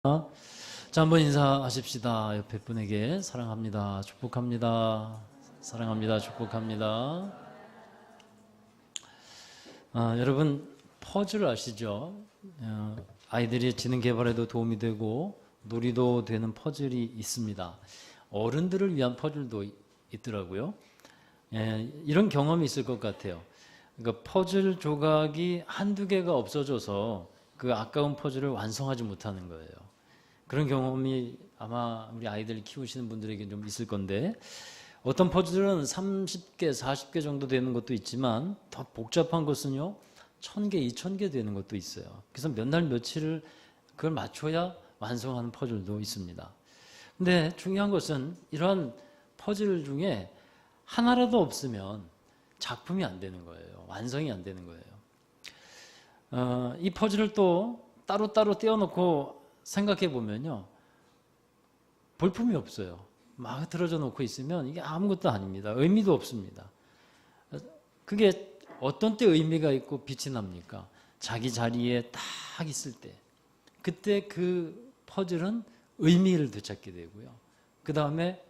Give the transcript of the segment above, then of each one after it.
자, 한번 인사하십시다. 옆에 분에게 사랑합니다, 축복합니다, 사랑합니다, 축복합니다. 여러분 퍼즐 아시죠? 아이들이 지능 개발에도 도움이 되고 놀이도 되는 퍼즐이 있습니다. 어른들을 위한 퍼즐도 있더라고요. 이런 경험이 있을 것 같아요. 그러니까 퍼즐 조각이 한두 개가 없어져서 그 아까운 퍼즐을 완성하지 못하는 거예요. 그런 경험이 아마 우리 아이들 키우시는 분들에게 좀 있을 건데, 어떤 퍼즐은 30개, 40개 정도 되는 것도 있지만 더 복잡한 것은요 1000개, 2000개 되는 것도 있어요. 그래서 몇 날 며칠을 그걸 맞춰야 완성하는 퍼즐도 있습니다. 근데 중요한 것은 이러한 퍼즐 중에 하나라도 없으면 작품이 안 되는 거예요. 완성이 안 되는 거예요. 이 퍼즐을 또 따로따로 떼어놓고 생각해 보면요 볼품이 없어요. 막 틀어져 놓고 있으면 이게 아무것도 아닙니다. 의미도 없습니다. 그게 어떤 때 의미가 있고 빛이 납니까? 자기 자리에 딱 있을 때, 그때 그 퍼즐은 의미를 되찾게 되고요. 그 다음에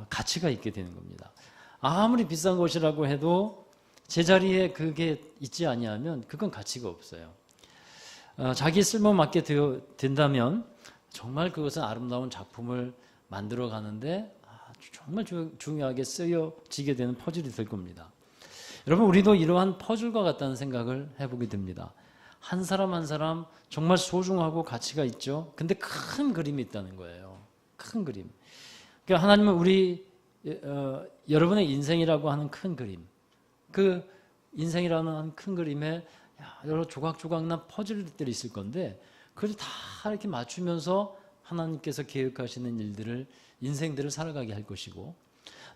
가치가 있게 되는 겁니다. 아무리 비싼 것이라고 해도 제자리에 그게 있지 아니하면 그건 가치가 없어요. 자기 쓸모맞게 된다면 정말 그것은 아름다운 작품을 만들어 가는데 정말 중요하게 쓰여지게 되는 퍼즐이 될 겁니다. 여러분, 우리도 이러한 퍼즐과 같다는 생각을 해보게 됩니다. 한 사람 한 사람 정말 소중하고 가치가 있죠. 근데 큰 그림이 있다는 거예요. 큰 그림. 그러니까 하나님은 여러분의 인생이라고 하는 큰 그림, 그 인생이라는 큰 그림에 여러 조각조각난 퍼즐들이 있을 건데 그걸 다 이렇게 맞추면서 하나님께서 계획하시는 인생들을 살아가게 할 것이고,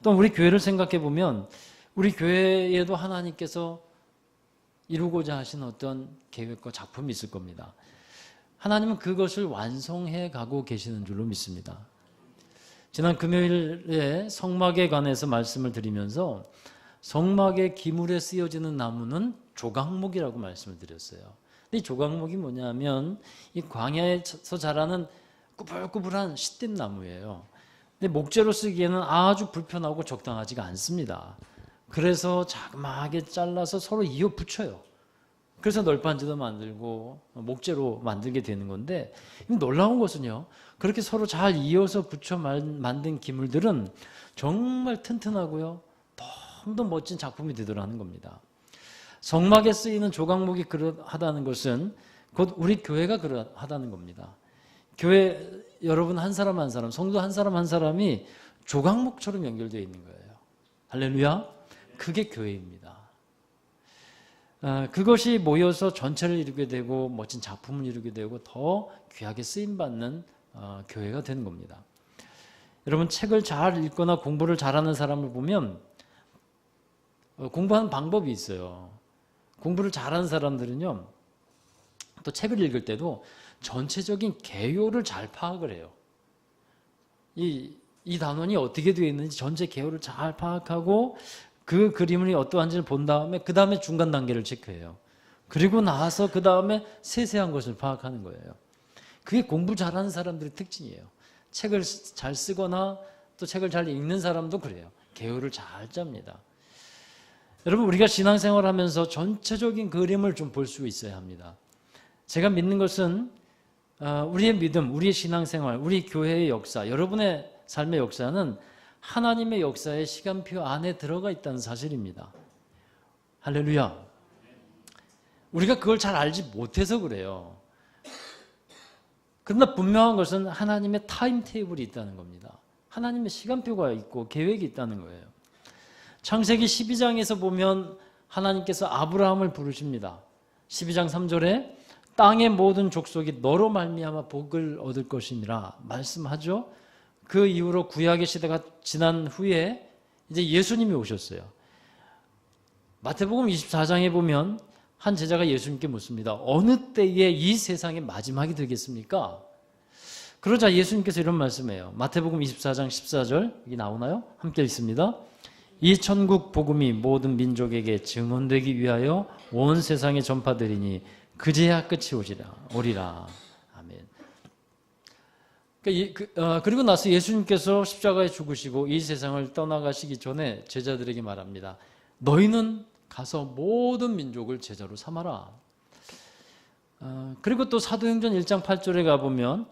또 우리 교회를 생각해 보면 우리 교회에도 하나님께서 이루고자 하신 어떤 계획과 작품이 있을 겁니다. 하나님은 그것을 완성해 가고 계시는 줄로 믿습니다. 지난 금요일에 성막에 관해서 말씀을 드리면서 성막의 기물에 쓰여지는 나무는 조각목이라고 말씀을 드렸어요. 근데 이 조각목이 뭐냐면 이 광야에서 자라는 꾸불꾸불한 시뜸나무예요. 근데 목재로 쓰기에는 아주 불편하고 적당하지가 않습니다. 그래서 자그마하게 잘라서 서로 이어 붙여요. 그래서 널판지도 만들고 목재로 만들게 되는 건데, 놀라운 것은요 그렇게 서로 잘 이어서 붙여 만든 기물들은 정말 튼튼하고요 더 멋진 작품이 되더라는 겁니다. 성막에 쓰이는 조각목이 그러하다는 것은 곧 우리 교회가 그러하다는 겁니다. 교회 여러분 한 사람 한 사람, 성도 한 사람 한 사람이 조각목처럼 연결되어 있는 거예요. 할렐루야. 그게 교회입니다. 그것이 모여서 전체를 이루게 되고 멋진 작품을 이루게 되고 더 귀하게 쓰임받는 교회가 되는 겁니다. 여러분, 책을 잘 읽거나 공부를 잘하는 사람을 보면 공부하는 방법이 있어요. 공부를 잘하는 사람들은요 또 책을 읽을 때도 전체적인 개요를 잘 파악을 해요. 이 단원이 어떻게 되어 있는지 전체 개요를 잘 파악하고 그 그림이 어떠한지를 본 다음에 그 다음에 중간 단계를 체크해요. 그리고 나서 그 다음에 세세한 것을 파악하는 거예요. 그게 공부 잘하는 사람들의 특징이에요. 책을 잘 쓰거나 또 책을 잘 읽는 사람도 그래요. 개요를 잘 짭니다. 여러분, 우리가 신앙생활을 하면서 전체적인 그림을 좀 볼 수 있어야 합니다. 제가 믿는 것은 우리의 믿음, 우리의 신앙생활, 우리 교회의 역사, 여러분의 삶의 역사는 하나님의 역사의 시간표 안에 들어가 있다는 사실입니다. 할렐루야. 우리가 그걸 잘 알지 못해서 그래요. 그러나 분명한 것은 하나님의 타임 테이블이 있다는 겁니다. 하나님의 시간표가 있고 계획이 있다는 거예요. 창세기 12장에서 보면 하나님께서 아브라함을 부르십니다. 12장 3절에 땅의 모든 족속이 너로 말미암아 복을 얻을 것이니라 말씀하죠. 그 이후로 구약의 시대가 지난 후에 이제 예수님이 오셨어요. 마태복음 24장에 보면 한 제자가 예수님께 묻습니다. 어느 때에 이 세상의 마지막이 되겠습니까? 그러자 예수님께서 이런 말씀해요. 마태복음 24장 14절, 여기 나오나요? 함께 읽습니다. 이 천국 복음이 모든 민족에게 증언되기 위하여 온 세상에 전파되리니 그제야 끝이 오리라. 아멘. 그리고 나서 예수님께서 십자가에 죽으시고 이 세상을 떠나가시기 전에 제자들에게 말합니다. 너희는 가서 모든 민족을 제자로 삼아라. 그리고 또 사도행전 1장 8절에 가보면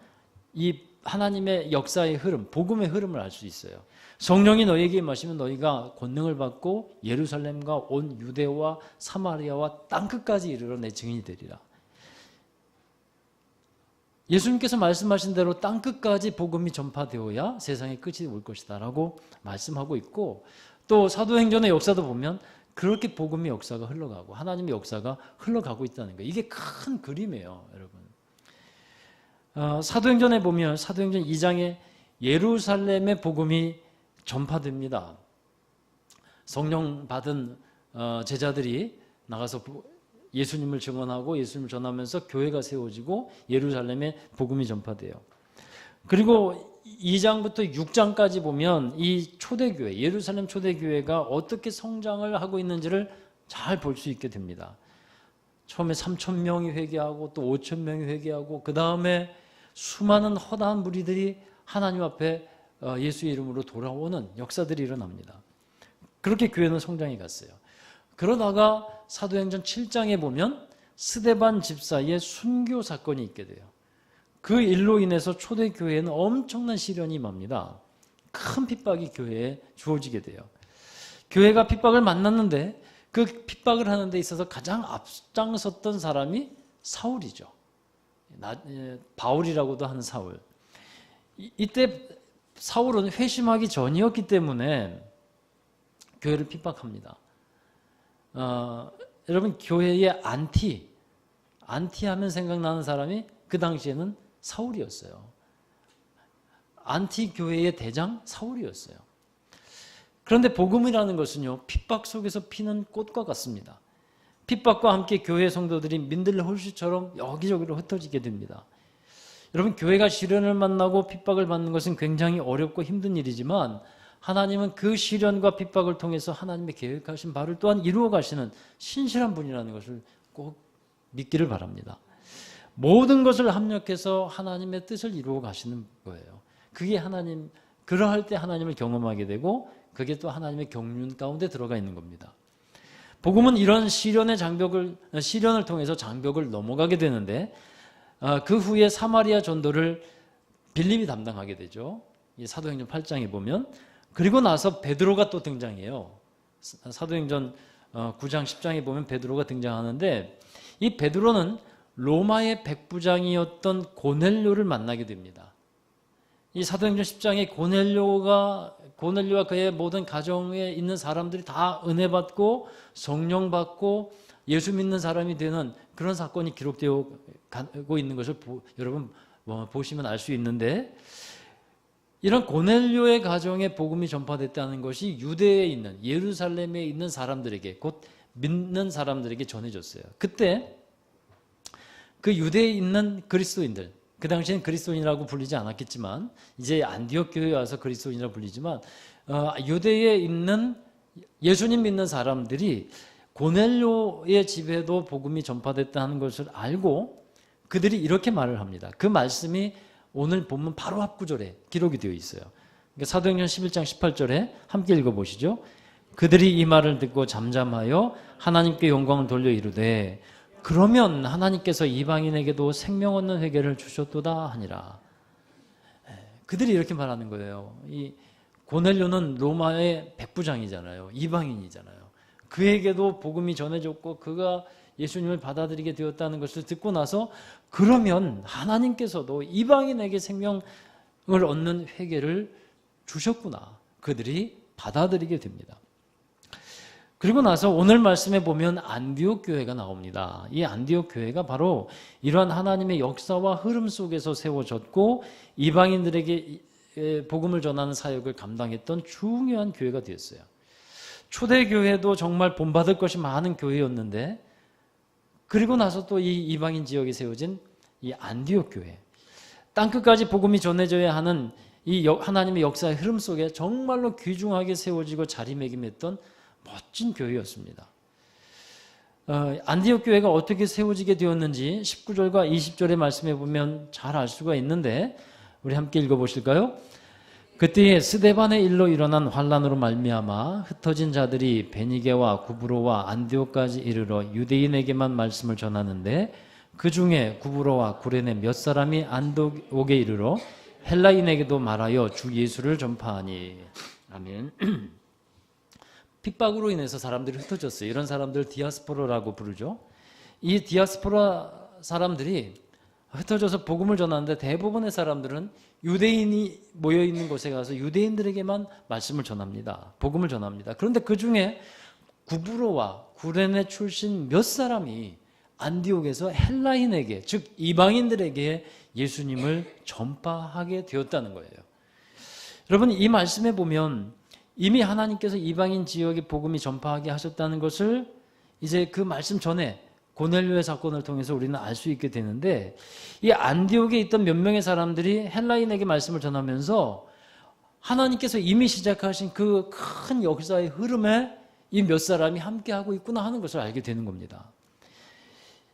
이 하나님의 역사의 흐름, 복음의 흐름을 알 수 있어요. 성령이 너희에게 임하시면 너희가 권능을 받고 예루살렘과 온 유대와 사마리아와 땅끝까지 이르러 내 증인이 되리라. 예수님께서 말씀하신 대로 땅끝까지 복음이 전파되어야 세상의 끝이 올 것이다 라고 말씀하고 있고, 또 사도행전의 역사도 보면 그렇게 복음의 역사가 흘러가고 하나님의 역사가 흘러가고 있다는 거예요. 이게 큰 그림이에요, 여러분. 사도행전에 보면 사도행전 2장에 예루살렘의 복음이 전파됩니다. 성령 받은 제자들이 나가서 예수님을 증언하고 예수님을 전하면서 교회가 세워지고 예루살렘에 복음이 전파돼요. 그리고 2장부터 6장까지 보면 이 초대교회, 예루살렘 초대교회가 어떻게 성장을 하고 있는지를 잘 볼 수 있게 됩니다. 처음에 3,000명이 회개하고 또 5,000명이 회개하고 그 다음에 수많은 허다한 무리들이 하나님 앞에 예수의 이름으로 돌아오는 역사들이 일어납니다. 그렇게 교회는 성장해 갔어요. 그러다가 사도행전 7장에 보면 스데반 집사의 순교 사건이 있게 돼요. 그 일로 인해서 초대교회에는 엄청난 시련이 임합니다. 큰 핍박이 교회에 주어지게 돼요. 교회가 핍박을 만났는데 그 핍박을 하는 데 있어서 가장 앞장섰던 사람이 사울이죠. 바울이라고도 하는 사울. 이때 사울은 회심하기 전이었기 때문에 교회를 핍박합니다. 여러분, 교회의 안티 하면 생각나는 사람이 그 당시에는 사울이었어요. 안티 교회의 대장 사울이었어요. 그런데 복음이라는 것은요, 핍박 속에서 피는 꽃과 같습니다. 핍박과 함께 교회 성도들이 민들레 홀씨처럼 여기저기로 흩어지게 됩니다. 여러분, 교회가 시련을 만나고 핍박을 받는 것은 굉장히 어렵고 힘든 일이지만 하나님은 그 시련과 핍박을 통해서 하나님의 계획하신 바를 또한 이루어 가시는 신실한 분이라는 것을 꼭 믿기를 바랍니다. 모든 것을 합력해서 하나님의 뜻을 이루어 가시는 거예요. 그게 그러할 때 하나님을 경험하게 되고 그게 또 하나님의 경륜 가운데 들어가 있는 겁니다. 복음은 이런 시련을 통해서 장벽을 넘어가게 되는데 그 후에 사마리아 전도를 빌립이 담당하게 되죠. 사도행전 8장에 보면. 그리고 나서 베드로가 또 등장해요. 사도행전 9장 10장에 보면 베드로가 등장하는데 이 베드로는 로마의 백부장이었던 고넬료를 만나게 됩니다. 이 사도행전 10장에 고넬료와 그의 모든 가정에 있는 사람들이 다 은혜 받고 성령 받고 예수 믿는 사람이 되는 그런 사건이 기록되고 있는 것을 여러분 보시면 알 수 있는데, 이런 고넬료의 가정에 복음이 전파됐다는 것이 유대에 있는 예루살렘에 있는 사람들에게, 곧 믿는 사람들에게 전해졌어요. 그때 그 유대에 있는 그리스도인들, 그 당시엔 그리스도인이라고 불리지 않았겠지만 이제 안디옥 교회에 와서 그리스도인이라고 불리지만 유대에 있는 예수님 믿는 사람들이 고넬료의 집에도 복음이 전파됐다는 것을 알고 그들이 이렇게 말을 합니다. 그 말씀이 오늘 본문 바로 앞 구절에 기록이 되어 있어요. 그러니까 사도행전 11장 18절에 함께 읽어보시죠. 그들이 이 말을 듣고 잠잠하여 하나님께 영광을 돌려 이르되 그러면 하나님께서 이방인에게도 생명 얻는 회개를 주셨도다 하니라. 그들이 이렇게 말하는 거예요. 이 고넬료는 로마의 백부장이잖아요. 이방인이잖아요. 그에게도 복음이 전해졌고 그가 예수님을 받아들이게 되었다는 것을 듣고 나서 그러면 하나님께서도 이방인에게 생명을 얻는 회개를 주셨구나. 그들이 받아들이게 됩니다. 그리고 나서 오늘 말씀에 보면 안디옥 교회가 나옵니다. 이 안디옥 교회가 바로 이러한 하나님의 역사와 흐름 속에서 세워졌고 이방인들에게 복음을 전하는 사역을 감당했던 중요한 교회가 되었어요. 초대교회도 정말 본받을 것이 많은 교회였는데 그리고 나서 또 이 이방인 지역에 세워진 이 안디옥 교회, 땅끝까지 복음이 전해져야 하는 이 하나님의 역사의 흐름 속에 정말로 귀중하게 세워지고 자리매김했던 멋진 교회였습니다. 안디옥 교회가 어떻게 세워지게 되었는지 19절과 20절의 말씀에 보면 잘 알 수가 있는데 우리 함께 읽어보실까요? 그때에 스데반의 일로 일어난 환란으로 말미암아 흩어진 자들이 베니게와 구브로와 안디옥까지 이르러 유대인에게만 말씀을 전하는데 그 중에 구브로와 구레네 몇 사람이 안디옥에 이르러 헬라인에게도 말하여 주 예수를 전파하니. 아멘. 핍박으로 인해서 사람들이 흩어졌어요. 이런 사람들 디아스포라라고 부르죠. 이 디아스포라 사람들이 흩어져서 복음을 전하는데 대부분의 사람들은 유대인이 모여있는 곳에 가서 유대인들에게만 말씀을 전합니다. 복음을 전합니다. 그런데 그 중에 구브로와 구레네 출신 몇 사람이 안디옥에서 헬라인에게, 즉 이방인들에게 예수님을 전파하게 되었다는 거예요. 여러분, 이 말씀에 보면 이미 하나님께서 이방인 지역에 복음이 전파하게 하셨다는 것을 이제 그 말씀 전에 고넬료의 사건을 통해서 우리는 알 수 있게 되는데, 이 안디옥에 있던 몇 명의 사람들이 헬라인에게 말씀을 전하면서 하나님께서 이미 시작하신 그 큰 역사의 흐름에 이 몇 사람이 함께하고 있구나 하는 것을 알게 되는 겁니다.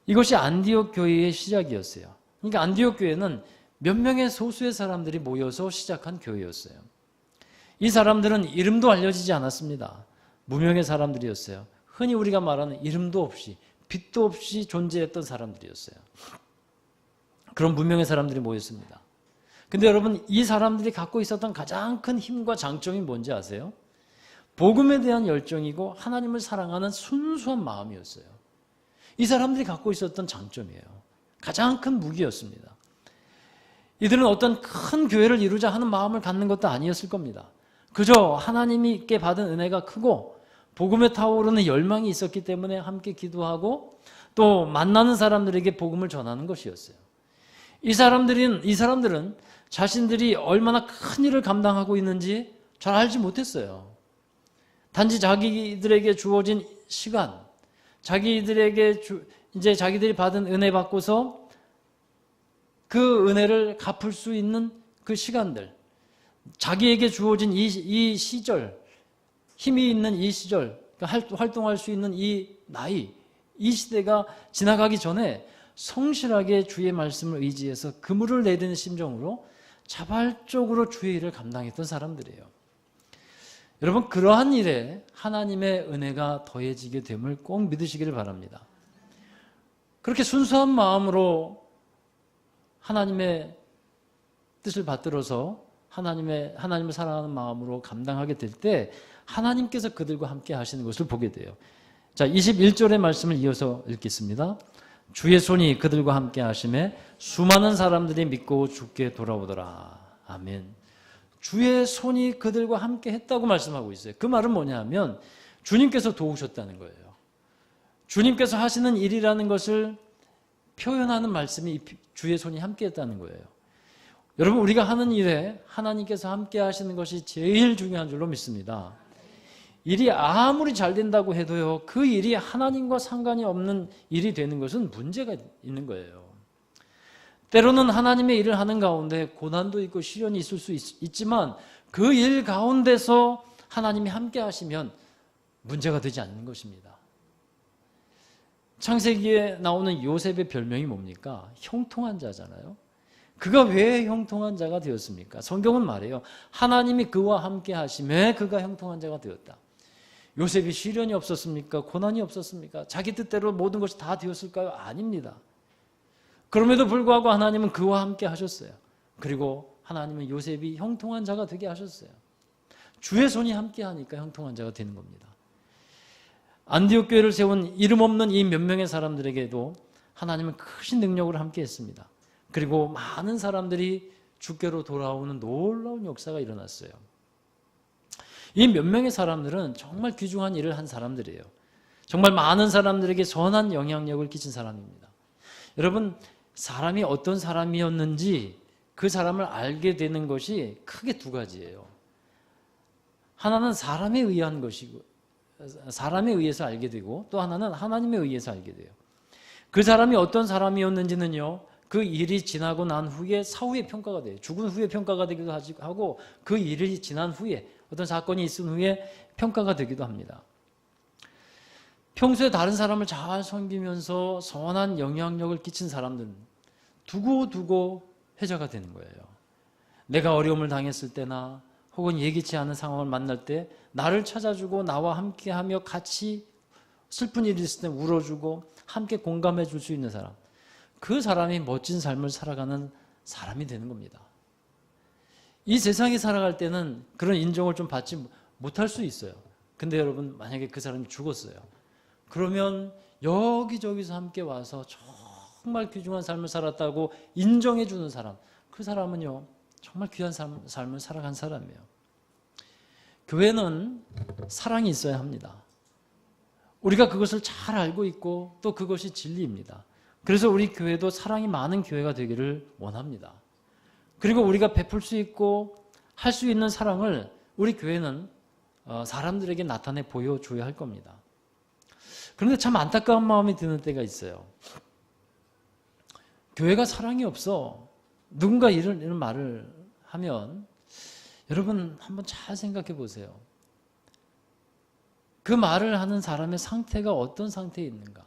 이것이 안디옥 교회의 시작이었어요. 그러니까 안디옥 교회는 몇 명의 소수의 사람들이 모여서 시작한 교회였어요. 이 사람들은 이름도 알려지지 않았습니다. 무명의 사람들이었어요. 흔히 우리가 말하는 이름도 없이 빛도 없이 존재했던 사람들이었어요. 그런 무명의 사람들이 모였습니다. 근데 여러분, 이 사람들이 갖고 있었던 가장 큰 힘과 장점이 뭔지 아세요? 복음에 대한 열정이고 하나님을 사랑하는 순수한 마음이었어요. 이 사람들이 갖고 있었던 장점이에요. 가장 큰 무기였습니다. 이들은 어떤 큰 교회를 이루자 하는 마음을 갖는 것도 아니었을 겁니다. 그저 하나님께 받은 은혜가 크고 복음에 타오르는 열망이 있었기 때문에 함께 기도하고 또 만나는 사람들에게 복음을 전하는 것이었어요. 이 사람들은 자신들이 얼마나 큰 일을 감당하고 있는지 잘 알지 못했어요. 단지 자기들에게 주어진 시간, 이제 자기들이 받은 은혜 받고서 그 은혜를 갚을 수 있는 그 시간들, 자기에게 주어진 이 시절, 힘이 있는 이 시절, 활동할 수 있는 이 나이, 이 시대가 지나가기 전에 성실하게 주의 말씀을 의지해서 그물을 내리는 심정으로 자발적으로 주의 일을 감당했던 사람들이에요. 여러분, 그러한 일에 하나님의 은혜가 더해지게 됨을 꼭 믿으시기를 바랍니다. 그렇게 순수한 마음으로 하나님의 뜻을 받들어서 하나님을 사랑하는 마음으로 감당하게 될 때 하나님께서 그들과 함께 하시는 것을 보게 돼요. 자, 21절의 말씀을 이어서 읽겠습니다. 주의 손이 그들과 함께 하심에 수많은 사람들이 믿고 주께 돌아오더라. 아멘. 주의 손이 그들과 함께 했다고 말씀하고 있어요. 그 말은 뭐냐 하면 주님께서 도우셨다는 거예요. 주님께서 하시는 일이라는 것을 표현하는 말씀이 주의 손이 함께 했다는 거예요. 여러분, 우리가 하는 일에 하나님께서 함께 하시는 것이 제일 중요한 줄로 믿습니다. 일이 아무리 잘 된다고 해도요, 그 일이 하나님과 상관이 없는 일이 되는 것은 문제가 있는 거예요. 때로는 하나님의 일을 하는 가운데 고난도 있고 시련이 있을 수 있지만 그 일 가운데서 하나님이 함께 하시면 문제가 되지 않는 것입니다. 창세기에 나오는 요셉의 별명이 뭡니까? 형통한 자잖아요. 그가 왜 형통한 자가 되었습니까? 성경은 말해요. 하나님이 그와 함께 하심에 그가 형통한 자가 되었다. 요셉이 시련이 없었습니까? 고난이 없었습니까? 자기 뜻대로 모든 것이 다 되었을까요? 아닙니다. 그럼에도 불구하고 하나님은 그와 함께 하셨어요. 그리고 하나님은 요셉이 형통한 자가 되게 하셨어요. 주의 손이 함께 하니까 형통한 자가 되는 겁니다. 안디옥 교회를 세운 이름 없는 이 몇 명의 사람들에게도 하나님은 크신 능력을 함께 했습니다. 그리고 많은 사람들이 주께로 돌아오는 놀라운 역사가 일어났어요. 이 몇 명의 사람들은 정말 귀중한 일을 한 사람들이에요. 정말 많은 사람들에게 선한 영향력을 끼친 사람입니다. 여러분, 사람이 어떤 사람이었는지 그 사람을 알게 되는 것이 크게 두 가지예요. 하나는 사람에 의한 것이고, 사람에 의해서 알게 되고, 또 하나는 하나님에 의해서 알게 돼요. 그 사람이 어떤 사람이었는지는요, 그 일이 지나고 난 후에 사후에 평가가 돼요. 죽은 후에 평가가 되기도 하고, 그 일이 지난 후에, 어떤 사건이 있은 후에 평가가 되기도 합니다. 평소에 다른 사람을 잘 섬기면서 선한 영향력을 끼친 사람들은 두고두고 회자가 되는 거예요. 내가 어려움을 당했을 때나 혹은 예기치 않은 상황을 만날 때 나를 찾아주고 나와 함께하며 같이 슬픈 일이 있을 때 울어주고 함께 공감해 줄 수 있는 사람, 그 사람이 멋진 삶을 살아가는 사람이 되는 겁니다. 이 세상에 살아갈 때는 그런 인정을 좀 받지 못할 수 있어요. 근데 여러분, 만약에 그 사람이 죽었어요. 그러면 여기저기서 함께 와서 정말 귀중한 삶을 살았다고 인정해 주는 사람, 그 사람은요 정말 귀한 삶을 살아간 사람이에요. 교회는 사랑이 있어야 합니다. 우리가 그것을 잘 알고 있고 또 그것이 진리입니다. 그래서 우리 교회도 사랑이 많은 교회가 되기를 원합니다. 그리고 우리가 베풀 수 있고 할 수 있는 사랑을 우리 교회는 사람들에게 나타내 보여줘야 할 겁니다. 그런데 참 안타까운 마음이 드는 때가 있어요. 교회가 사랑이 없어 누군가 이런 말을 하면 여러분 한번 잘 생각해 보세요. 그 말을 하는 사람의 상태가 어떤 상태에 있는가?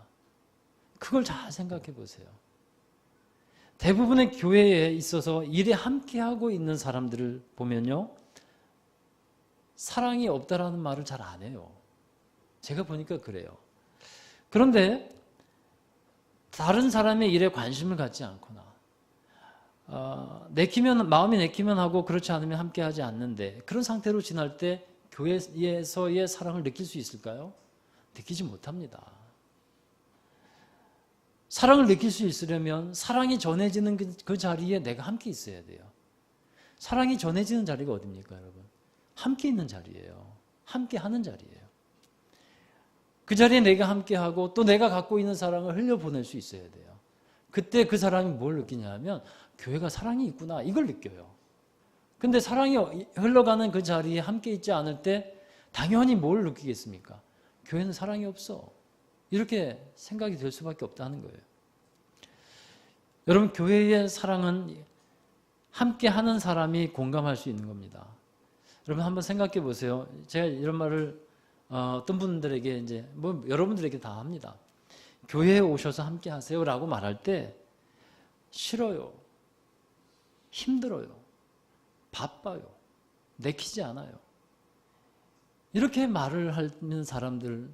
그걸 잘 생각해 보세요. 대부분의 교회에 있어서 일에 함께하고 있는 사람들을 보면요, 사랑이 없다라는 말을 잘 안 해요. 제가 보니까 그래요. 그런데 다른 사람의 일에 관심을 갖지 않거나 마음이 내키면 하고 그렇지 않으면 함께하지 않는데, 그런 상태로 지날 때 교회에서의 사랑을 느낄 수 있을까요? 느끼지 못합니다. 사랑을 느낄 수 있으려면 사랑이 전해지는 그 자리에 내가 함께 있어야 돼요. 사랑이 전해지는 자리가 어딥니까, 여러분? 함께 있는 자리예요. 함께 하는 자리예요. 그 자리에 내가 함께하고 또 내가 갖고 있는 사랑을 흘려보낼 수 있어야 돼요. 그때 그 사람이 뭘 느끼냐 하면 교회가 사랑이 있구나, 이걸 느껴요. 근데 사랑이 흘러가는 그 자리에 함께 있지 않을 때 당연히 뭘 느끼겠습니까? 교회는 사랑이 없어, 이렇게 생각이 될 수밖에 없다는 거예요. 여러분, 교회의 사랑은 함께 하는 사람이 공감할 수 있는 겁니다. 여러분 한번 생각해 보세요. 제가 이런 말을 어떤 분들에게 이제 여러분들에게 다 합니다. 교회에 오셔서 함께 하세요라고 말할 때 싫어요, 힘들어요, 바빠요, 내키지 않아요, 이렇게 말을 하는 사람들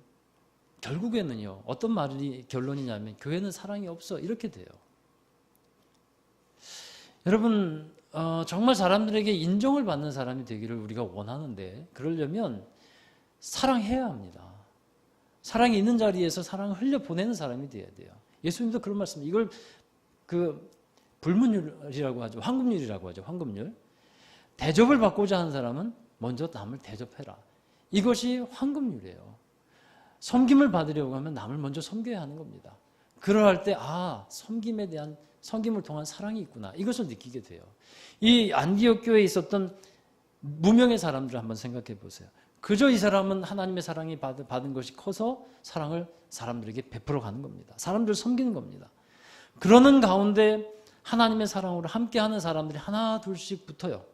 결국에는요 어떤 말이 결론이냐면 교회는 사랑이 없어, 이렇게 돼요. 여러분 정말 사람들에게 인정을 받는 사람이 되기를 우리가 원하는데, 그러려면 사랑해야 합니다. 사랑이 있는 자리에서 사랑을 흘려보내는 사람이 돼야 돼요. 예수님도 그런 말씀, 이걸 불문율이라고 하죠. 황금률이라고 하죠. 황금률. 대접을 받고자 하는 사람은 먼저 남을 대접해라. 이것이 황금률이에요. 섬김을 받으려고 하면 남을 먼저 섬겨야 하는 겁니다. 그러할 때 섬김을 통한 사랑이 있구나, 이것을 느끼게 돼요. 이 안디옥 교회에 있었던 무명의 사람들을 한번 생각해 보세요. 그저 이 사람은 하나님의 사랑이 받은 것이 커서 사랑을 사람들에게 베풀어 가는 겁니다. 사람들을 섬기는 겁니다. 그러는 가운데 하나님의 사랑으로 함께하는 사람들이 하나 둘씩 붙어요.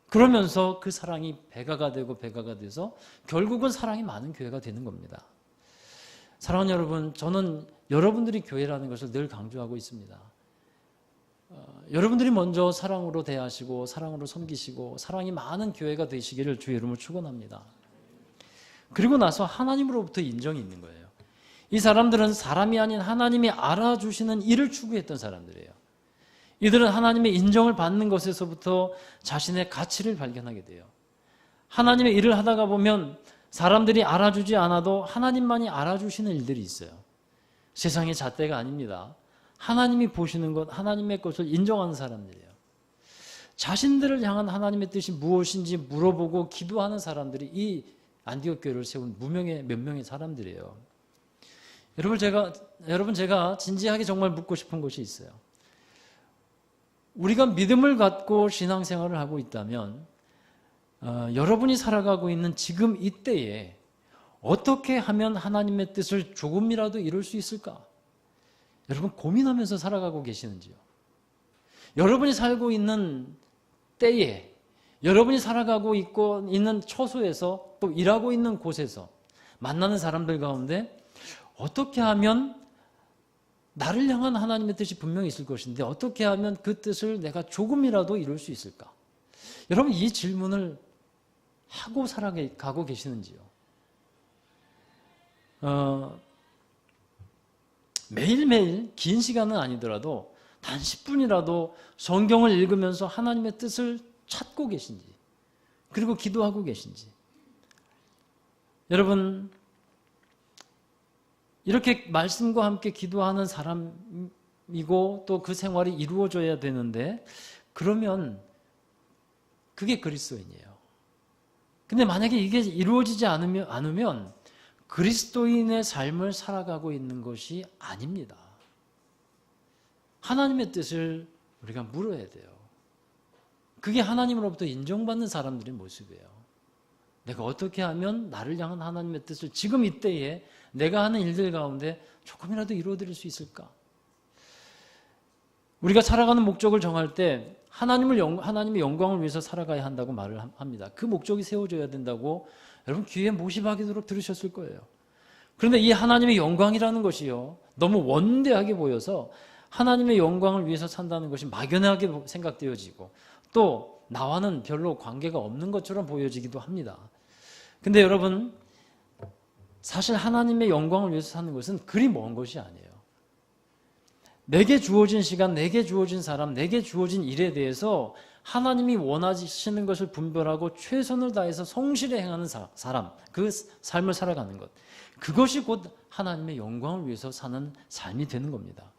그러면서 그 사랑이 배가가 되고 배가가 돼서 결국은 사랑이 많은 교회가 되는 겁니다. 사랑하는 여러분, 저는 여러분들이 교회라는 것을 늘 강조하고 있습니다. 여러분들이 먼저 사랑으로 대하시고 사랑으로 섬기시고 사랑이 많은 교회가 되시기를 주의 이름으로 축원합니다. 그리고 나서 하나님으로부터 인정이 있는 거예요. 이 사람들은 사람이 아닌 하나님이 알아주시는 일을 추구했던 사람들이에요. 이들은 하나님의 인정을 받는 것에서부터 자신의 가치를 발견하게 돼요. 하나님의 일을 하다가 보면 사람들이 알아주지 않아도 하나님만이 알아주시는 일들이 있어요. 세상의 잣대가 아닙니다. 하나님이 보시는 것, 하나님의 것을 인정하는 사람들이에요. 자신들을 향한 하나님의 뜻이 무엇인지 물어보고 기도하는 사람들이 이 안디옥 교회를 세운 몇 명의 사람들이에요. 여러분 제가 진지하게 정말 묻고 싶은 것이 있어요. 우리가 믿음을 갖고 신앙생활을 하고 있다면 여러분이 살아가고 있는 지금 이때에 어떻게 하면 하나님의 뜻을 조금이라도 이룰 수 있을까? 여러분 고민하면서 살아가고 계시는지요? 여러분이 살고 있는 때에, 여러분이 살아가고 있는 처소에서, 또 일하고 있는 곳에서 만나는 사람들 가운데 어떻게 하면 나를 향한 하나님의 뜻이 분명히 있을 것인데 어떻게 하면 그 뜻을 내가 조금이라도 이룰 수 있을까? 여러분 이 질문을 하고 살아가고 계시는지요? 매일매일 긴 시간은 아니더라도 단 10분이라도 성경을 읽으면서 하나님의 뜻을 찾고 계신지, 그리고 기도하고 계신지. 여러분, 이렇게 말씀과 함께 기도하는 사람이고 또 그 생활이 이루어져야 되는데, 그러면 그게 그리스도인이에요. 근데 만약에 이게 이루어지지 않으면 그리스도인의 삶을 살아가고 있는 것이 아닙니다. 하나님의 뜻을 우리가 물어야 돼요. 그게 하나님으로부터 인정받는 사람들의 모습이에요. 내가 어떻게 하면 나를 향한 하나님의 뜻을 지금 이때에 내가 하는 일들 가운데 조금이라도 이루어드릴 수 있을까? 우리가 살아가는 목적을 정할 때 하나님의 영광을 위해서 살아가야 한다고 말을 합니다. 그 목적이 세워져야 된다고 여러분 귀에 못이 박이도록 들으셨을 거예요. 그런데 이 하나님의 영광이라는 것이요, 너무 원대하게 보여서 하나님의 영광을 위해서 산다는 것이 막연하게 생각되어지고 또 나와는 별로 관계가 없는 것처럼 보여지기도 합니다. 근데 여러분, 사실 하나님의 영광을 위해서 사는 것은 그리 먼 것이 아니에요. 내게 주어진 시간, 내게 주어진 사람, 내게 주어진 일에 대해서 하나님이 원하시는 것을 분별하고 최선을 다해서 성실히 행하는 사람, 그 삶을 살아가는 것, 그것이 곧 하나님의 영광을 위해서 사는 삶이 되는 겁니다.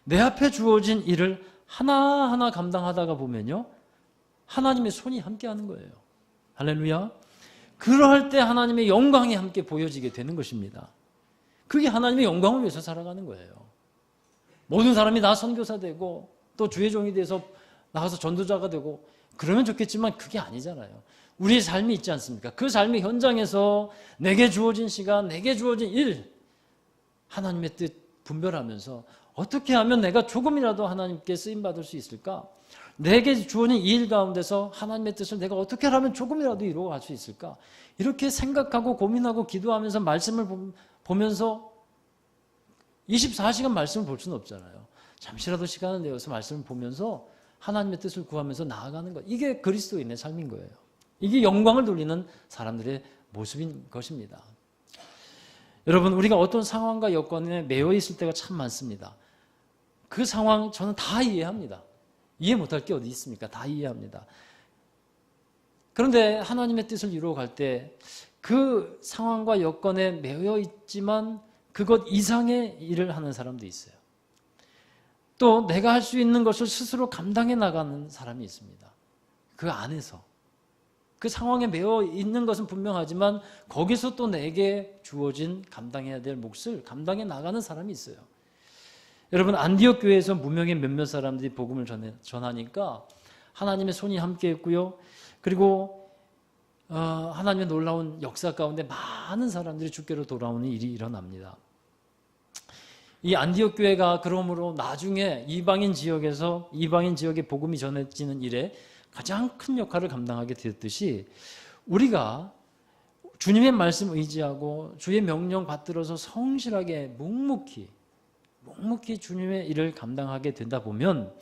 내 앞에 주어진 일을 하나하나 감당하다가 보면요, 하나님의 손이 함께하는 거예요. 할렐루야. 그러할 때 하나님의 영광이 함께 보여지게 되는 것입니다. 그게 하나님의 영광을 위해서 살아가는 거예요. 모든 사람이 다 선교사 되고 또 주의 종이 돼서 나가서 전도자가 되고 그러면 좋겠지만 그게 아니잖아요. 우리의 삶이 있지 않습니까? 그 삶의 현장에서 내게 주어진 시간, 내게 주어진 일, 하나님의 뜻 분별하면서 어떻게 하면 내가 조금이라도 하나님께 쓰임받을 수 있을까? 내게 주어진 이 일 가운데서 하나님의 뜻을 내가 어떻게 하면 조금이라도 이루어갈 수 있을까? 이렇게 생각하고 고민하고 기도하면서 말씀을 보면서 24시간 말씀을 볼 수는 없잖아요. 잠시라도 시간을 내어서 말씀을 보면서 하나님의 뜻을 구하면서 나아가는 것. 이게 그리스도인의 삶인 거예요. 이게 영광을 돌리는 사람들의 모습인 것입니다. 여러분, 우리가 어떤 상황과 여건에 매여 있을 때가 참 많습니다. 그 상황 저는 다 이해합니다. 이해 못할 게 어디 있습니까? 다 이해합니다. 그런데 하나님의 뜻을 이루어갈 때 그 상황과 여건에 매여 있지만 그것 이상의 일을 하는 사람도 있어요. 또 내가 할 수 있는 것을 스스로 감당해 나가는 사람이 있습니다. 그 안에서. 그 상황에 매여 있는 것은 분명하지만 거기서 또 내게 주어진 감당해야 될 몫을 감당해 나가는 사람이 있어요. 여러분, 안디옥 교회에서 무명의 몇몇 사람들이 복음을 전하니까 하나님의 손이 함께했고요. 그리고 하나님의 놀라운 역사 가운데 많은 사람들이 주께로 돌아오는 일이 일어납니다. 이 안디옥 교회가 그러므로 나중에 이방인 지역에 복음이 전해지는 일에 가장 큰 역할을 감당하게 되었듯이 우리가 주님의 말씀 의지하고 주의 명령 받들어서 성실하게 묵묵히 주님의 일을 감당하게 된다 보면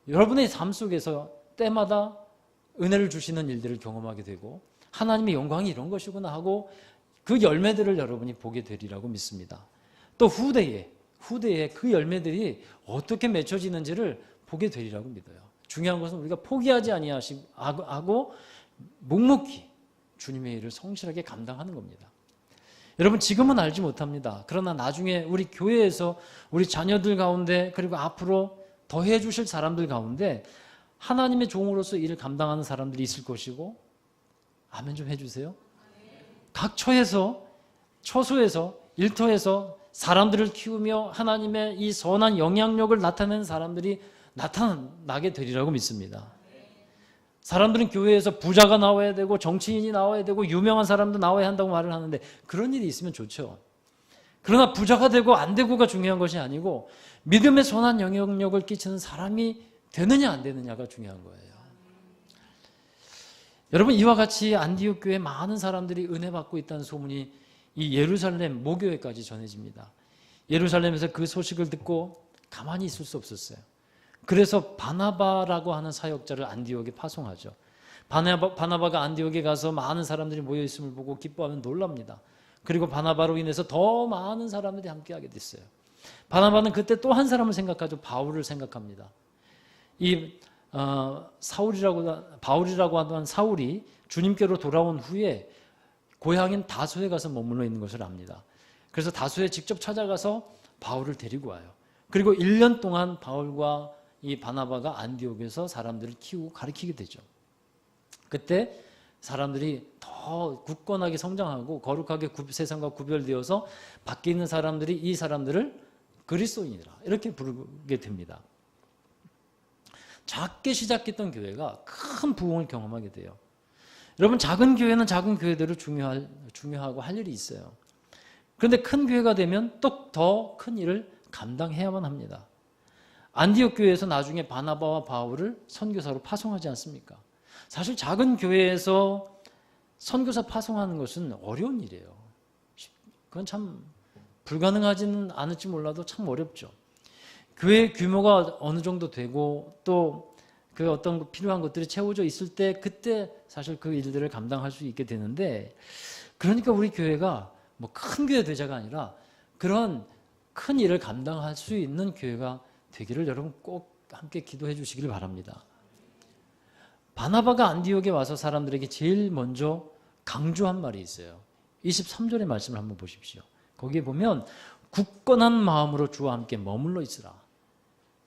여러분의 삶 속에서 때마다 은혜를 주시는 일들을 경험하게 되고 하나님의 영광이 이런 것이구나 하고 그 열매들을 여러분이 보게 되리라고 믿습니다. 또 후대에 그 열매들이 어떻게 맺혀지는지를 보게 되리라고 믿어요. 중요한 것은 우리가 포기하지 아니하고 묵묵히 주님의 일을 성실하게 감당하는 겁니다. 여러분, 지금은 알지 못합니다. 그러나 나중에 우리 교회에서 우리 자녀들 가운데 그리고 앞으로 더해 주실 사람들 가운데 하나님의 종으로서 일을 감당하는 사람들이 있을 것이고, 아멘 좀 해주세요. 각 처소에서 일터에서 사람들을 키우며 하나님의 이 선한 영향력을 나타내는 사람들이 나타나게 되리라고 믿습니다. 사람들은 교회에서 부자가 나와야 되고 정치인이 나와야 되고 유명한 사람도 나와야 한다고 말을 하는데 그런 일이 있으면 좋죠. 그러나 부자가 되고 안 되고가 중요한 것이 아니고 믿음의 선한 영향력을 끼치는 사람이 되느냐 안 되느냐가 중요한 거예요. 여러분, 이와 같이 안디옥 교회에 많은 사람들이 은혜 받고 있다는 소문이 이 예루살렘 모교회까지 전해집니다. 예루살렘에서 그 소식을 듣고 가만히 있을 수 없었어요. 그래서 바나바라고 하는 사역자를 안디옥에 파송하죠. 바나바가 안디옥에 가서 많은 사람들이 모여 있음을 보고 기뻐하면 놀랍니다. 그리고 바나바로 인해서 더 많은 사람들이 함께하게 됐어요. 바나바는 그때 또 한 사람을 생각하죠. 바울을 생각합니다. 이 바울이라고 하던 사울이 주님께로 돌아온 후에 고향인 다소에 가서 머물러 있는 것을 압니다. 그래서 다소에 직접 찾아가서 바울을 데리고 와요. 그리고 1년 동안 바울과 이 바나바가 안디옥에서 사람들을 키우고 가르치게 되죠. 그때 사람들이 더 굳건하게 성장하고 거룩하게 세상과 구별되어서 밖에 있는 사람들이 이 사람들을 그리스도인이라 이렇게 부르게 됩니다. 작게 시작했던 교회가 큰 부흥을 경험하게 돼요. 여러분, 작은 교회는 작은 교회대로 중요하고 할 일이 있어요. 그런데 큰 교회가 되면 또 더 큰 일을 감당해야만 합니다. 안디옥 교회에서 나중에 바나바와 바울을 선교사로 파송하지 않습니까? 사실 작은 교회에서 선교사 파송하는 것은 어려운 일이에요. 그건 참 불가능하지는 않을지 몰라도 참 어렵죠. 교회 규모가 어느 정도 되고 또 그 어떤 필요한 것들이 채워져 있을 때 그때 사실 그 일들을 감당할 수 있게 되는데, 그러니까 우리 교회가 뭐 큰 교회 되자가 아니라 그런 큰 일을 감당할 수 있는 교회가 되기를 여러분 꼭 함께 기도해 주시길 바랍니다. 바나바가 안디옥에 와서 사람들에게 제일 먼저 강조한 말이 있어요. 23절의 말씀을 한번 보십시오. 거기에 보면 굳건한 마음으로 주와 함께 머물러 있으라.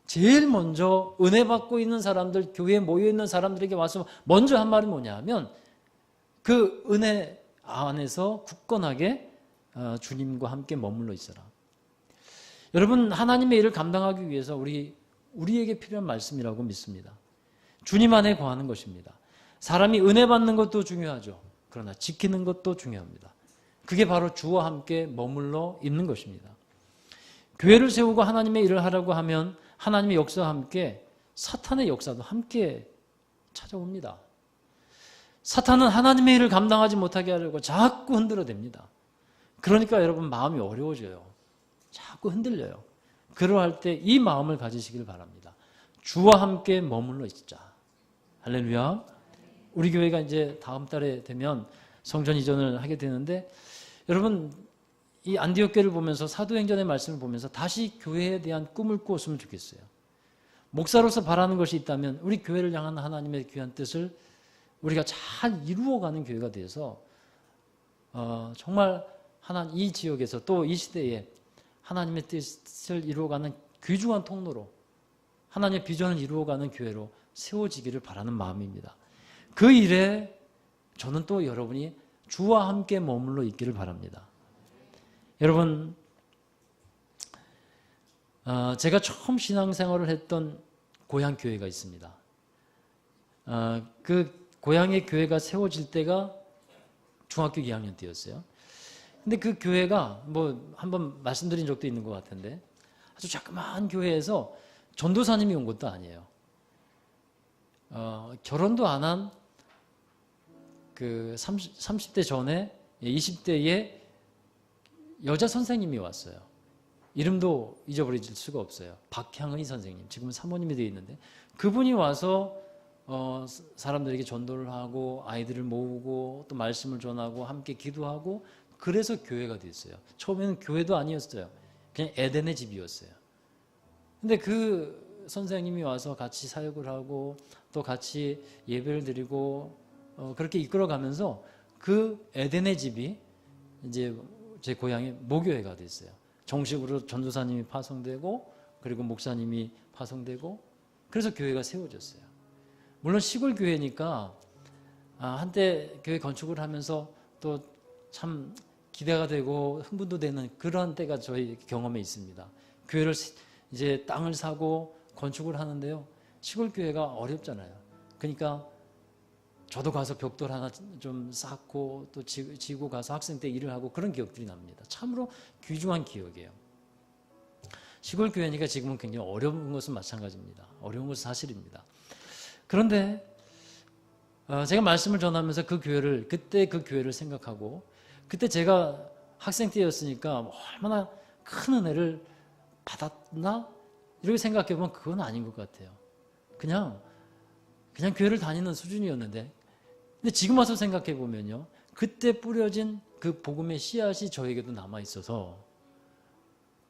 제일 먼저 은혜 받고 있는 사람들, 교회에 모여 있는 사람들에게 와서 먼저 한 말이 뭐냐 하면 그 은혜 안에서 굳건하게 주님과 함께 머물러 있어라. 여러분, 하나님의 일을 감당하기 위해서 우리에게 필요한 말씀이라고 믿습니다. 주님 안에 거하는 것입니다. 사람이 은혜 받는 것도 중요하죠. 그러나 지키는 것도 중요합니다. 그게 바로 주와 함께 머물러 있는 것입니다. 교회를 세우고 하나님의 일을 하려고 하면 하나님의 역사와 함께 사탄의 역사도 함께 찾아옵니다. 사탄은 하나님의 일을 감당하지 못하게 하려고 자꾸 흔들어댑니다. 그러니까 여러분 마음이 어려워져요. 자꾸 흔들려요. 그러할 때 이 마음을 가지시길 바랍니다. 주와 함께 머물러 있자. 할렐루야. 우리 교회가 이제 다음 달에 되면 성전 이전을 하게 되는데, 여러분 이 안디옥 교회를 보면서 사도행전의 말씀을 보면서 다시 교회에 대한 꿈을 꾸었으면 좋겠어요. 목사로서 바라는 것이 있다면 우리 교회를 향한 하나님의 귀한 뜻을 우리가 잘 이루어가는 교회가 돼서 정말 이 지역에서 또 이 시대에 하나님의 뜻을 이루어가는 귀중한 통로로 하나님의 비전을 이루어가는 교회로 세워지기를 바라는 마음입니다. 그 일에 저는 또 여러분이 주와 함께 머물러 있기를 바랍니다. 여러분, 제가 처음 신앙생활을 했던 고향 교회가 있습니다. 그 고향의 교회가 세워질 때가 중학교 2학년 때였어요. 근데 그 교회가 뭐 한번 말씀드린 적도 있는 것 같은데 아주 자그마한 교회에서 전도사님이 온 것도 아니에요. 결혼도 안 한 그 30대 전에 20대에 여자 선생님이 왔어요. 이름도 잊어버릴 수가 없어요. 박향의 선생님. 지금은 사모님이 되어 있는데 그분이 와서 사람들에게 전도를 하고 아이들을 모으고 또 말씀을 전하고 함께 기도하고, 그래서 교회가 됐어요. 처음에는 교회도 아니었어요. 그냥 에덴의 집이었어요. 근데 그 선생님이 와서 같이 사역을 하고 또 같이 예배를 드리고 그렇게 이끌어가면서 그 에덴의 집이 이제 제 고향의 모교회가 됐어요. 정식으로 전도사님이 파송되고 그리고 목사님이 파송되고, 그래서 교회가 세워졌어요. 물론 시골 교회니까 한때 교회 건축을 하면서 또 참 기대가 되고 흥분도 되는 그런 때가 저희 경험에 있습니다. 교회를 이제 땅을 사고 건축을 하는데요, 시골 교회가 어렵잖아요. 그러니까 저도 가서 벽돌 하나 좀 쌓고 또 지고 가서 학생 때 일을 하고 그런 기억들이 납니다. 참으로 귀중한 기억이에요. 시골 교회니까 지금은 굉장히 어려운 것은 마찬가지입니다. 어려운 것은 사실입니다. 그런데 제가 말씀을 전하면서 그때 그 교회를 생각하고, 그때 제가 학생 때였으니까 얼마나 큰 은혜를 받았나 이렇게 생각해 보면 그건 아닌 것 같아요. 그냥 교회를 다니는 수준이었는데, 근데 지금 와서 생각해 보면요, 그때 뿌려진 그 복음의 씨앗이 저에게도 남아 있어서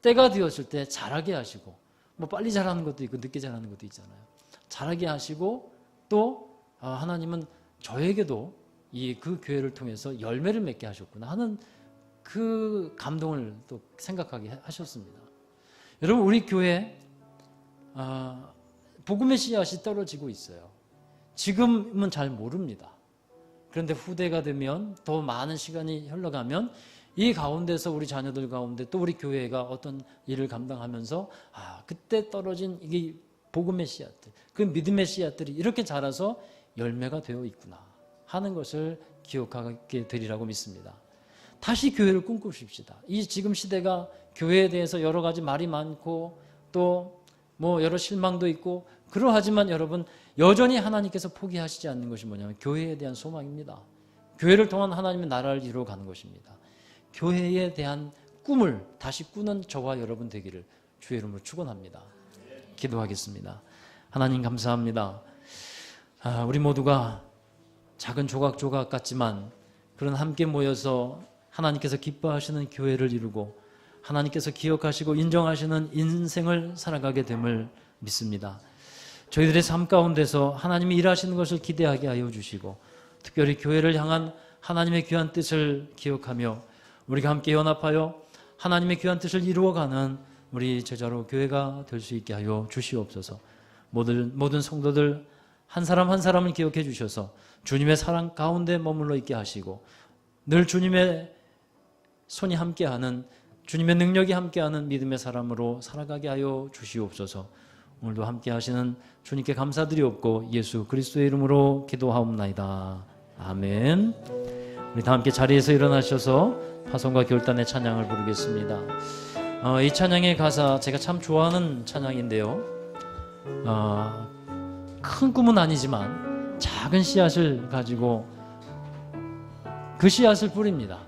때가 되었을 때 자라게 하시고, 뭐 빨리 자라는 것도 있고 늦게 자라는 것도 있잖아요. 자라게 하시고 또 하나님은 저에게도 그 교회를 통해서 열매를 맺게 하셨구나 하는 그 감동을 또 생각하게 하셨습니다. 여러분, 우리 교회 복음의 씨앗이 떨어지고 있어요. 지금은 잘 모릅니다. 그런데 후대가 되면, 더 많은 시간이 흘러가면 이 가운데서 우리 자녀들 가운데 또 우리 교회가 어떤 일을 감당하면서 그때 떨어진 이게 복음의 씨앗들, 그 믿음의 씨앗들이 이렇게 자라서 열매가 되어 있구나 하는 것을 기억하게 되리라고 믿습니다. 다시 교회를 꿈꾸십시다. 이 지금 시대가 교회에 대해서 여러 가지 말이 많고 또 뭐 여러 실망도 있고 그러하지만 여러분, 여전히 하나님께서 포기하시지 않는 것이 뭐냐면 교회에 대한 소망입니다. 교회를 통한 하나님의 나라를 이루어가는 것입니다. 교회에 대한 꿈을 다시 꾸는 저와 여러분 되기를 주의 이름으로 축원합니다. 기도하겠습니다. 하나님 감사합니다. 우리 모두가 작은 조각조각 같지만 그런 함께 모여서 하나님께서 기뻐하시는 교회를 이루고 하나님께서 기억하시고 인정하시는 인생을 살아가게 됨을 믿습니다. 저희들의 삶 가운데서 하나님이 일하시는 것을 기대하게 하여 주시고, 특별히 교회를 향한 하나님의 귀한 뜻을 기억하며 우리가 함께 연합하여 하나님의 귀한 뜻을 이루어가는 우리 제자로 교회가 될 수 있게 하여 주시옵소서. 모든 성도들 한 사람 한 사람을 기억해 주셔서 주님의 사랑 가운데 머물러 있게 하시고, 늘 주님의 손이 함께하는, 주님의 능력이 함께하는 믿음의 사람으로 살아가게 하여 주시옵소서. 오늘도 함께 하시는 주님께 감사드리옵고 예수 그리스도의 이름으로 기도하옵나이다. 아멘. 우리 다 함께 자리에서 일어나셔서 파송과 결단의 찬양을 부르겠습니다. 이 찬양의 가사 제가 참 좋아하는 찬양인데요, 큰 꿈은 아니지만 작은 씨앗을 가지고 그 씨앗을 뿌립니다.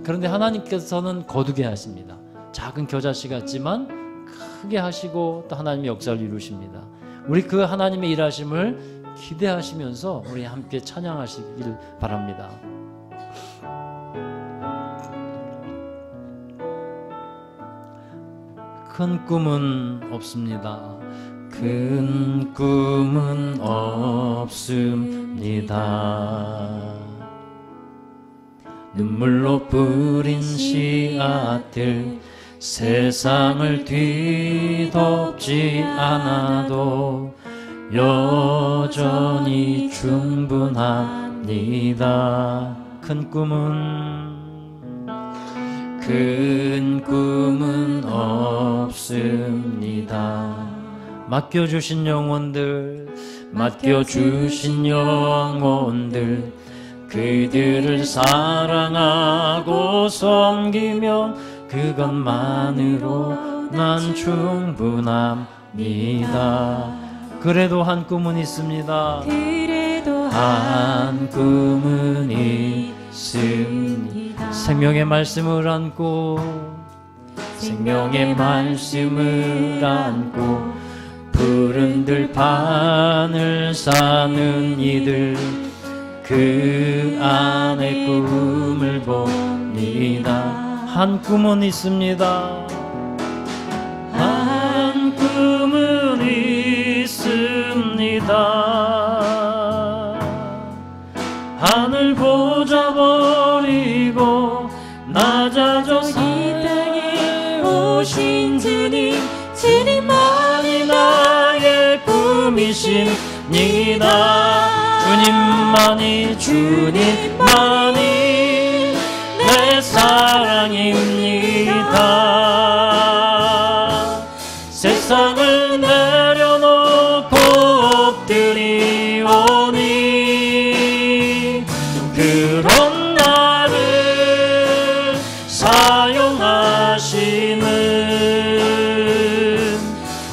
그런데 하나님께서는 거두게 하십니다. 작은 겨자씨 같지만 크게 하시고 또 하나님의 역사를 이루십니다. 우리 그 하나님의 일하심을 기대하시면서 우리 함께 찬양하시길 바랍니다. 큰 꿈은 없습니다. 큰 꿈은 없습니다. 눈물로 뿌린 씨앗들 세상을 뒤덮지 않아도 여전히 충분합니다. 큰 꿈은 없습니다. 맡겨주신 영혼들 그들을 사랑하고 섬기며 그것만으로 난 충분합니다. 그래도 한 꿈은 있습니다. 한 꿈은 있습니다. 생명의 말씀을 안고 푸른 들판을 사는 이들, 그 안에 꿈을 봅니다. 한 꿈은 있습니다. 한 꿈은 있습니다. 하늘 보자 버리고 낮아져 이 땅에 오신 주님만이 나의 꿈이십니다. 주님만이 내 사랑입니다. 세상을 내려놓고 엎드리오니 그런 나를 사용하시는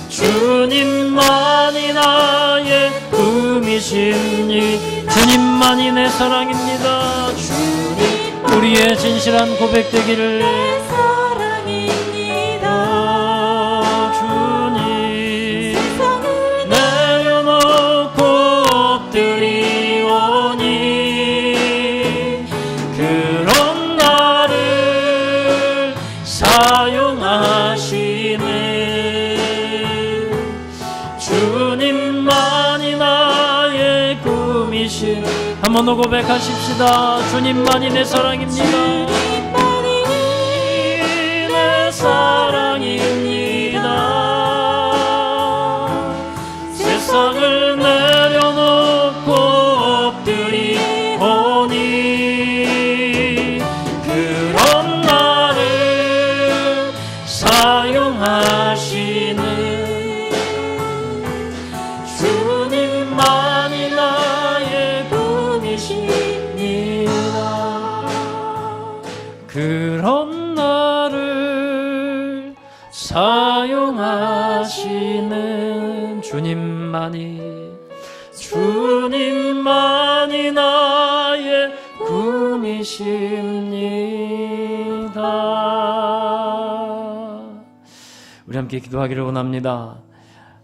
주님만이 나의 꿈이십니다. 주님만이 내 사랑입니다. 주님, 우리의 진실한 고백 되기를. 내 사랑입니다. 주님, 분이시. 한번 더 고백하십시다. 주님만이 내 사랑입니다. 내 사랑입니다. 세상을 내려놓고 엎드리오니 그런 나를 사용하시는 주님만이 나의 분이십니다. 그런 나를 사용하시는 주님만이 나의 분이십니다. 우리 함께 기도하기를 원합니다.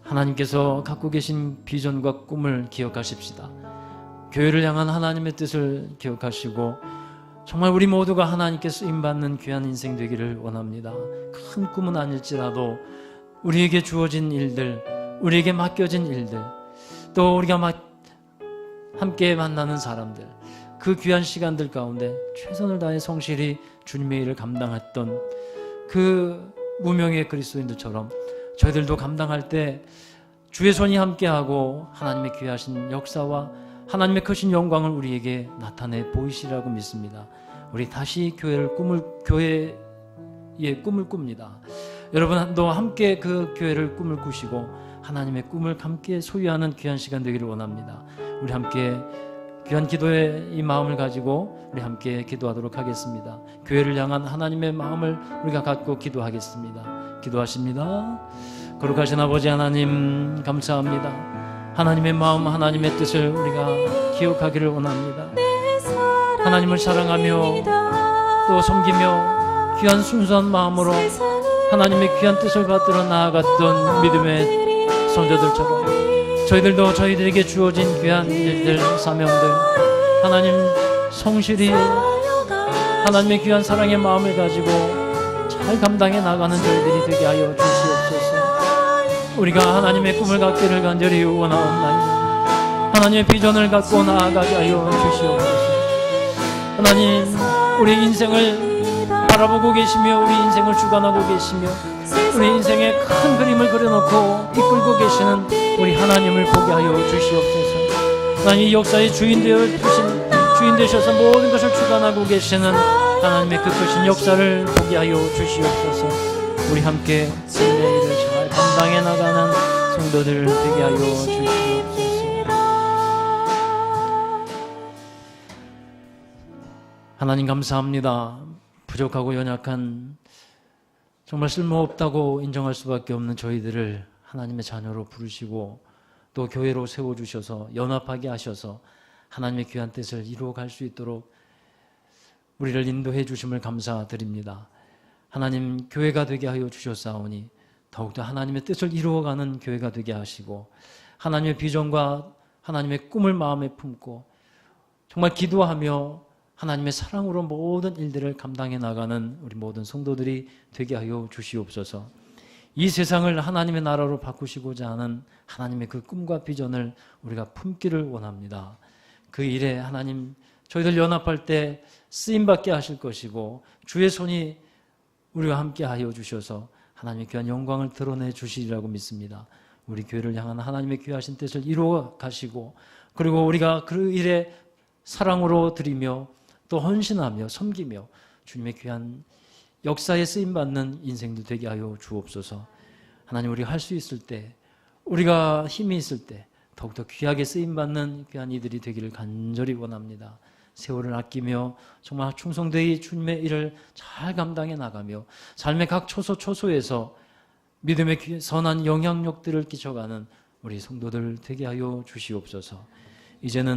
하나님께서 갖고 계신 비전과 꿈을 기억하십시다. 교회를 향한 하나님의 뜻을 기억하시고 정말 우리 모두가 하나님께 쓰임받는 귀한 인생 되기를 원합니다. 큰 꿈은 아닐지라도 우리에게 주어진 일들, 우리에게 맡겨진 일들, 또 우리가 함께 만나는 사람들, 그 귀한 시간들 가운데 최선을 다해 성실히 주님의 일을 감당했던 그 무명의 그리스도인들처럼 저희들도 감당할 때 주의 손이 함께하고 하나님의 귀하신 역사와 하나님의 크신 영광을 우리에게 나타내 보이시라고 믿습니다. 우리 다시 교회의 꿈을 꿉니다. 여러분도 함께 그 교회를 꿈을 꾸시고 하나님의 꿈을 함께 소유하는 귀한 시간 되기를 원합니다. 우리 함께 귀한 기도의 이 마음을 가지고 우리 함께 기도하도록 하겠습니다. 교회를 향한 하나님의 마음을 우리가 갖고 기도하겠습니다. 기도하십니다. 거룩하신 아버지 하나님, 감사합니다. 하나님의 마음, 하나님의 뜻을 우리가 기억하기를 원합니다. 하나님을 사랑하며 또 섬기며 귀한 순수한 마음으로 하나님의 귀한 뜻을 받들어 나아갔던 믿음의 성도들처럼 저희들도 저희들에게 주어진 귀한 일들, 사명들 하나님 성실히 하나님의 귀한 사랑의 마음을 가지고 잘 감당해 나가는 저희들이 되게 하여 주시옵소서. 우리가 하나님의 꿈을 갖기를 간절히 원하옵나이다. 하나님의 비전을 갖고 나아가게 하여 주시옵소서. 하나님, 우리 인생을 바라보고 계시며 우리 인생을 주관하고 계시며 우리 인생의 큰 그림을 그려놓고 이끌고 계시는 우리 하나님을 보게 하여 주시옵소서. 하나님, 이 역사의 주인 되셔서 모든 것을 주관하고 계시는 하나님의 그 크신 역사를 보게 하여 주시옵소서. 우리 함께 주님의 일을 잘 감당해 나가는 성도들 되게 하여 주시옵소서. 하나님 감사합니다. 부족하고 연약한 정말 쓸모없다고 인정할 수밖에 없는 저희들을 하나님의 자녀로 부르시고 또 교회로 세워주셔서 연합하게 하셔서 하나님의 귀한 뜻을 이루어갈 수 있도록 우리를 인도해 주심을 감사드립니다. 하나님, 교회가 되게 하여 주셨사오니 더욱더 하나님의 뜻을 이루어가는 교회가 되게 하시고 하나님의 비전과 하나님의 꿈을 마음에 품고 정말 기도하며 하나님의 사랑으로 모든 일들을 감당해 나가는 우리 모든 성도들이 되게 하여 주시옵소서. 이 세상을 하나님의 나라로 바꾸시고자 하는 하나님의 그 꿈과 비전을 우리가 품기를 원합니다. 그 일에 하나님, 저희들 연합할 때 쓰임받게 하실 것이고 주의 손이 우리와 함께 하여 주셔서 하나님의 귀한 영광을 드러내 주시리라고 믿습니다. 우리 교회를 향한 하나님의 귀하신 뜻을 이루어 가시고 그리고 우리가 그 일에 사랑으로 드리며 또 헌신하며 섬기며 주님의 귀한 역사에 쓰임받는 인생도 되게 하여 주옵소서. 하나님, 우리가 할 수 있을 때, 우리가 힘이 있을 때 더욱더 귀하게 쓰임받는 귀한 이들이 되기를 간절히 원합니다. 세월을 아끼며 정말 충성되이 주님의 일을 잘 감당해 나가며 삶의 각 초소초소에서 믿음의 선한 영향력들을 끼쳐가는 우리 성도들 되게 하여 주시옵소서. 이제는